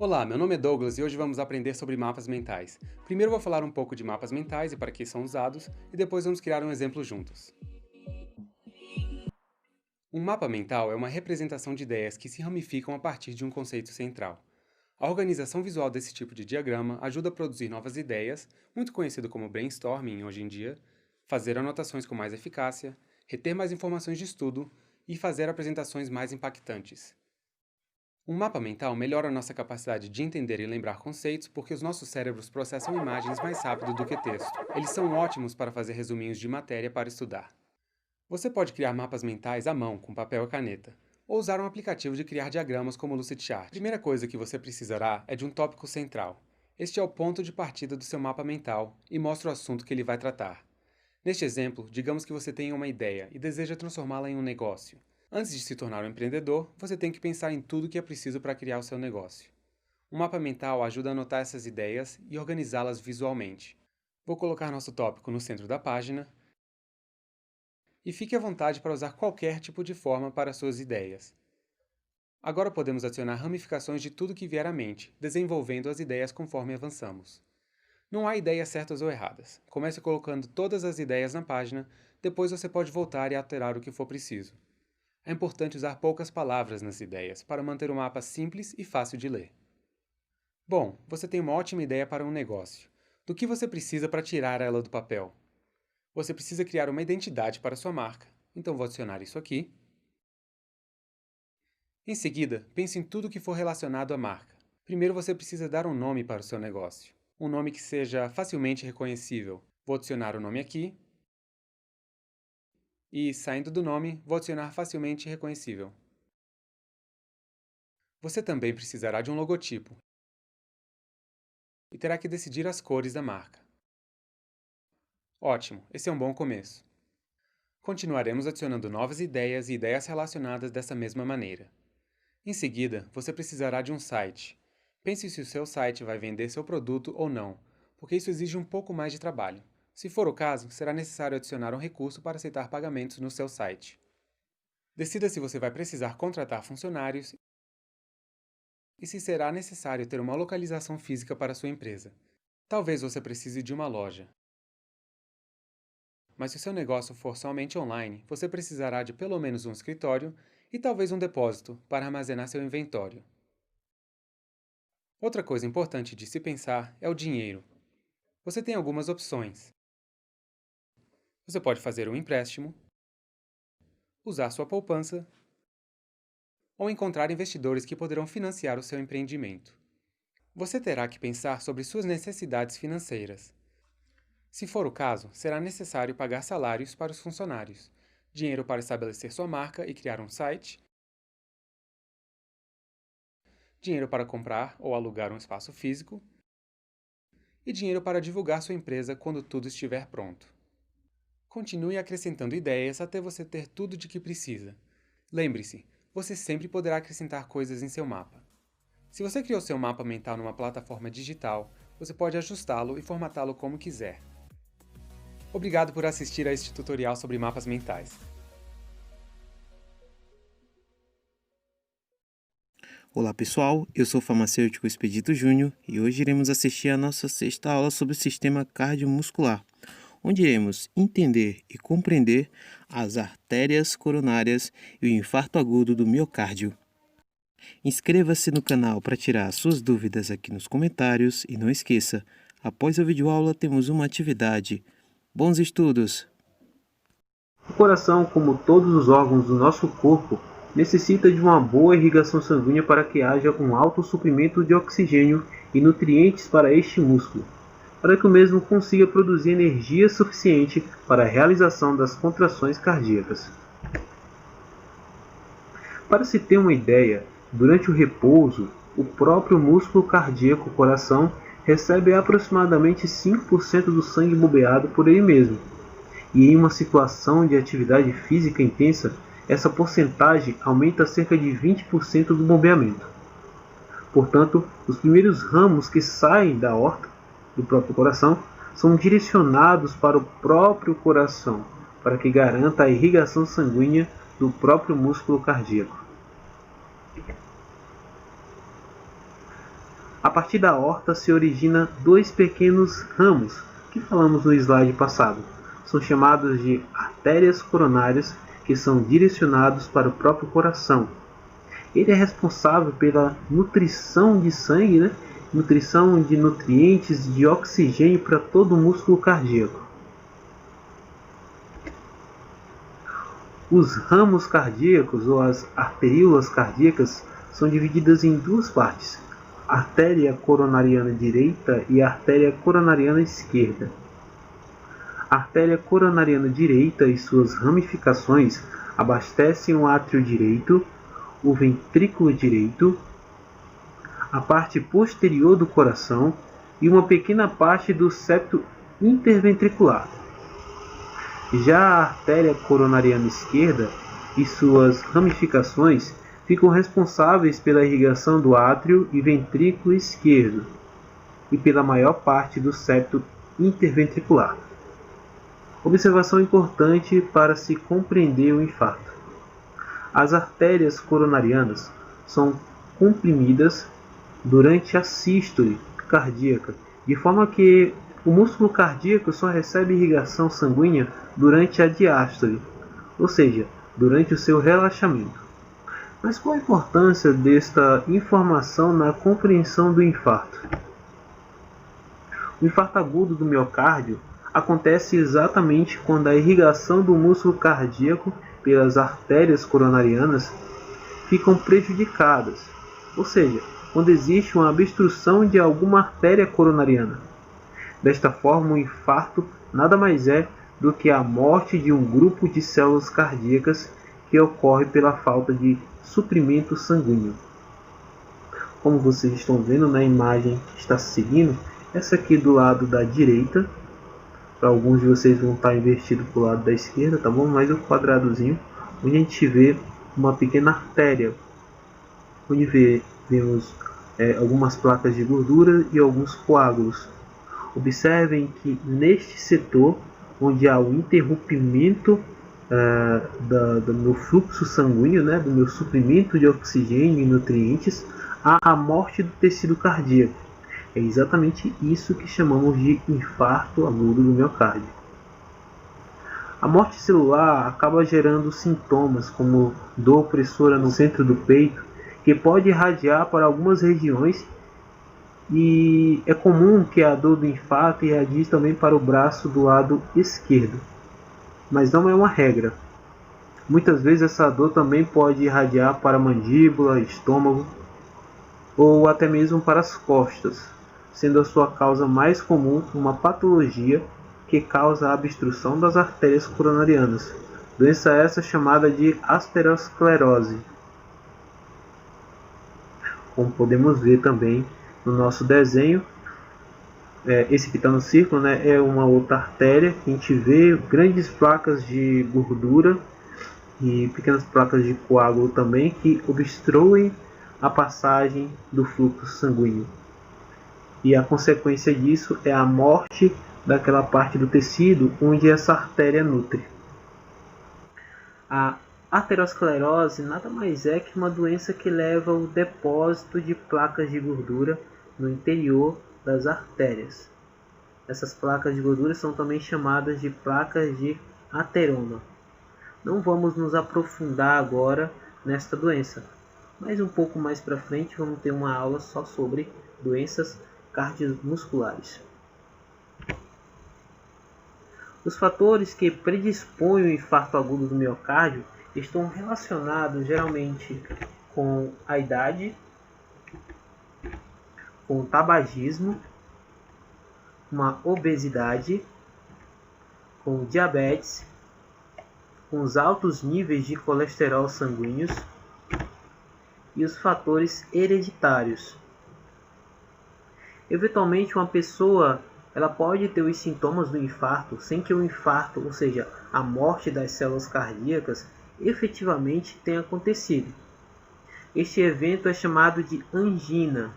Olá, meu nome é Douglas e hoje vamos aprender sobre mapas mentais. Primeiro vou falar um pouco de mapas mentais e para que são usados, e depois vamos criar um exemplo juntos. Um mapa mental é uma representação de ideias que se ramificam a partir de um conceito central. A organização visual desse tipo de diagrama ajuda a produzir novas ideias, muito conhecido como brainstorming hoje em dia, fazer anotações com mais eficácia, reter mais informações de estudo e fazer apresentações mais impactantes. Um mapa mental melhora nossa capacidade de entender e lembrar conceitos porque os nossos cérebros processam imagens mais rápido do que texto. Eles são ótimos para fazer resuminhos de matéria para estudar. Você pode criar mapas mentais à mão, com papel e caneta, ou usar um aplicativo de criar diagramas como o Lucidchart. A primeira coisa que você precisará é de um tópico central. Este é o ponto de partida do seu mapa mental e mostra o assunto que ele vai tratar. Neste exemplo, digamos que você tenha uma ideia e deseja transformá-la em um negócio. Antes de se tornar um empreendedor, você tem que pensar em tudo que é preciso para criar o seu negócio. Um mapa mental ajuda a anotar essas ideias e organizá-las visualmente. Vou colocar nosso tópico no centro da página e fique à vontade para usar qualquer tipo de forma para suas ideias. Agora podemos adicionar ramificações de tudo que vier à mente, desenvolvendo as ideias conforme avançamos. Não há ideias certas ou erradas. Comece colocando todas as ideias na página, depois você pode voltar e alterar o que for preciso. É importante usar poucas palavras nas ideias para manter o mapa simples e fácil de ler. Bom, você tem uma ótima ideia para um negócio. Do que você precisa para tirar ela do papel? Você precisa criar uma identidade para sua marca, então vou adicionar isso aqui. Em seguida, pense em tudo que for relacionado à marca. Primeiro você precisa dar um nome para o seu negócio. Um nome que seja facilmente reconhecível. Vou adicionar o nome aqui. E, saindo do nome, vou adicionar facilmente reconhecível. Você também precisará de um logotipo e terá que decidir as cores da marca. Ótimo, esse é um bom começo. Continuaremos adicionando novas ideias e ideias relacionadas dessa mesma maneira. Em seguida, você precisará de um site. Pense se o seu site vai vender seu produto ou não, porque isso exige um pouco mais de trabalho. Se for o caso, será necessário adicionar um recurso para aceitar pagamentos no seu site. Decida se você vai precisar contratar funcionários e se será necessário ter uma localização física para sua empresa. Talvez você precise de uma loja. Mas se o seu negócio for somente online, você precisará de pelo menos um escritório e talvez um depósito para armazenar seu inventório. Outra coisa importante de se pensar é o dinheiro. Você tem algumas opções. Você pode fazer um empréstimo, usar sua poupança ou encontrar investidores que poderão financiar o seu empreendimento. Você terá que pensar sobre suas necessidades financeiras. Se for o caso, será necessário pagar salários para os funcionários, dinheiro para estabelecer sua marca e criar um site, dinheiro para comprar ou alugar um espaço físico e dinheiro para divulgar sua empresa quando tudo estiver pronto. Continue acrescentando ideias até você ter tudo de que precisa. Lembre-se, você sempre poderá acrescentar coisas em seu mapa. Se você criou seu mapa mental numa plataforma digital, você pode ajustá-lo e formatá-lo como quiser. Obrigado por assistir a este tutorial sobre mapas mentais. Olá pessoal, eu sou o farmacêutico Expedito Júnior e hoje iremos assistir a nossa sexta aula sobre o sistema cardiomuscular, onde iremos entender e compreender as artérias coronárias e o infarto agudo do miocárdio. Inscreva-se no canal para tirar suas dúvidas aqui nos comentários e não esqueça, após a videoaula temos uma atividade. Bons estudos! O coração, como todos os órgãos do nosso corpo, necessita de uma boa irrigação sanguínea para que haja um alto suprimento de oxigênio e nutrientes para este músculo, para que o mesmo consiga produzir energia suficiente para a realização das contrações cardíacas. Para se ter uma ideia, durante o repouso, o próprio músculo cardíaco coração recebe aproximadamente 5% do sangue bombeado por ele mesmo, e em uma situação de atividade física intensa, essa porcentagem aumenta a cerca de 20% do bombeamento. Portanto, os primeiros ramos que saem da aorta, do próprio coração, são direcionados para o próprio coração, para que garanta a irrigação sanguínea do próprio músculo cardíaco. A partir da aorta se origina dois pequenos ramos, que falamos no slide passado. São chamados de artérias coronárias, que são direcionados para o próprio coração. Ele é responsável pela nutrição de sangue, nutrição de nutrientes, de oxigênio para todo o músculo cardíaco. Os ramos cardíacos, ou as arteríolas cardíacas, são divididas em duas partes: a artéria coronariana direita e a artéria coronariana esquerda. A artéria coronariana direita e suas ramificações abastecem o átrio direito, o ventrículo direito, a parte posterior do coração e uma pequena parte do septo interventricular. Já a artéria coronariana esquerda e suas ramificações ficam responsáveis pela irrigação do átrio e ventrículo esquerdo e pela maior parte do septo interventricular. Observação importante para se compreender o infarto: as artérias coronarianas são comprimidas durante a sístole cardíaca, de forma que o músculo cardíaco só recebe irrigação sanguínea durante a diástole, ou seja, durante o seu relaxamento. Mas qual a importância desta informação na compreensão do infarto? O infarto agudo do miocárdio acontece exatamente quando a irrigação do músculo cardíaco pelas artérias coronarianas ficam prejudicadas, ou seja, quando existe uma obstrução de alguma artéria coronariana. Desta forma, o infarto nada mais é do que a morte de um grupo de células cardíacas que ocorre pela falta de suprimento sanguíneo. Como vocês estão vendo na imagem que está seguindo, essa aqui do lado da direita, para alguns de vocês vão estar invertido para o lado da esquerda, tá bom? Mais um quadradozinho, onde a gente vê uma pequena artéria, onde vemos algumas placas de gordura e alguns coágulos. Observem que neste setor, onde há o interrompimento do meu fluxo sanguíneo, do meu suprimento de oxigênio e nutrientes, há a morte do tecido cardíaco. É exatamente isso que chamamos de infarto agudo do miocárdio. A morte celular acaba gerando sintomas como dor opressora no centro do peito, que pode irradiar para algumas regiões, e é comum que a dor do infarto irradie também para o braço do lado esquerdo, mas não é uma regra. Muitas vezes essa dor também pode irradiar para a mandíbula, estômago ou até mesmo para as costas, sendo a sua causa mais comum uma patologia que causa a obstrução das artérias coronarianas, doença essa chamada de aterosclerose. Como podemos ver também no nosso desenho, esse que está no círculo é uma outra artéria. A gente vê grandes placas de gordura e pequenas placas de coágulo também que obstruem a passagem do fluxo sanguíneo. E a consequência disso é a morte daquela parte do tecido onde essa artéria nutre. A aterosclerose nada mais é que uma doença que leva ao depósito de placas de gordura no interior das artérias. Essas placas de gordura são também chamadas de placas de ateroma. Não vamos nos aprofundar agora nesta doença, mas um pouco mais para frente vamos ter uma aula só sobre doenças cardiomusculares. Os fatores que predispõem o infarto agudo do miocárdio estão relacionados geralmente com a idade, com o tabagismo, com a obesidade, com o diabetes, com os altos níveis de colesterol sanguíneos e os fatores hereditários. Eventualmente, uma pessoa ela pode ter os sintomas do infarto sem que o infarto, ou seja, a morte das células cardíacas, efetivamente tenha acontecido. Este evento é chamado de angina,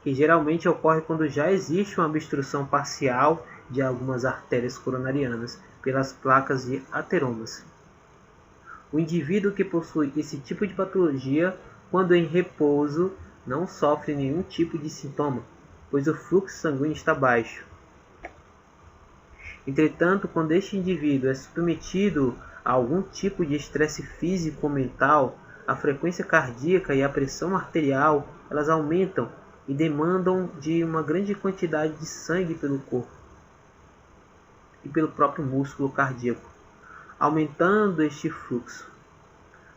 que geralmente ocorre quando já existe uma obstrução parcial de algumas artérias coronarianas pelas placas de ateromas. O indivíduo que possui esse tipo de patologia, quando em repouso, não sofre nenhum tipo de sintoma, pois o fluxo sanguíneo está baixo. Entretanto, quando este indivíduo é submetido a algum tipo de estresse físico ou mental, a frequência cardíaca e a pressão arterial elas aumentam e demandam de uma grande quantidade de sangue pelo corpo e pelo próprio músculo cardíaco, aumentando este fluxo.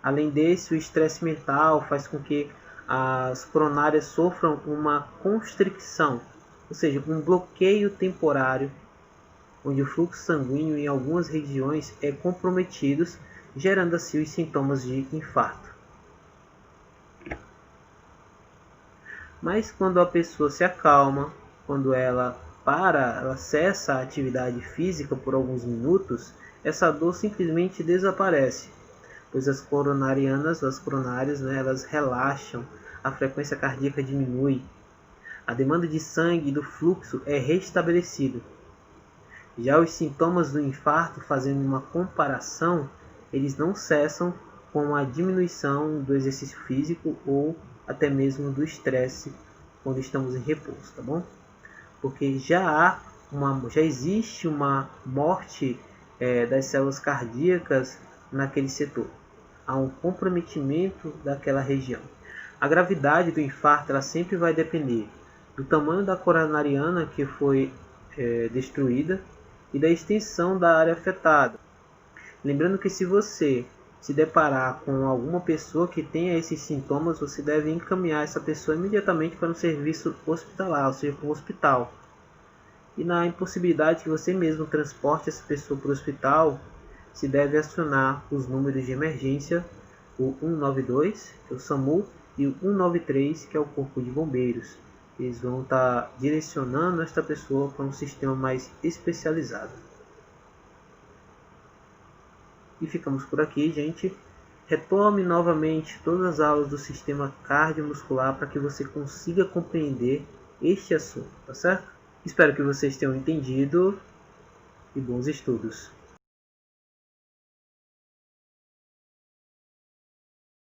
Além desse, o estresse mental faz com que as coronárias sofram uma constricção, ou seja, um bloqueio temporário, onde o fluxo sanguíneo em algumas regiões é comprometido, gerando assim os sintomas de infarto. Mas quando a pessoa se acalma, quando ela cessa a atividade física por alguns minutos, essa dor simplesmente desaparece, pois as coronarias, elas relaxam, a frequência cardíaca diminui, a demanda de sangue e do fluxo é restabelecida. Já os sintomas do infarto, fazendo uma comparação, eles não cessam com a diminuição do exercício físico ou até mesmo do estresse quando estamos em repouso, tá bom? Porque já existe uma morte das células cardíacas naquele setor. Há um comprometimento daquela região. A gravidade do infarto ela sempre vai depender do tamanho da coronariana que foi destruída e da extensão da área afetada. Lembrando que se você se deparar com alguma pessoa que tenha esses sintomas, você deve encaminhar essa pessoa imediatamente para um serviço hospitalar, ou seja, para um hospital. E na impossibilidade que você mesmo transporte essa pessoa para o hospital, se deve acionar os números de emergência, o 192, que é o SAMU, e o 193, que é o Corpo de Bombeiros. Eles vão estar direcionando esta pessoa para um sistema mais especializado. E ficamos por aqui, gente. Retome novamente todas as aulas do sistema cardiomuscular para que você consiga compreender este assunto, tá certo? Espero que vocês tenham entendido e bons estudos.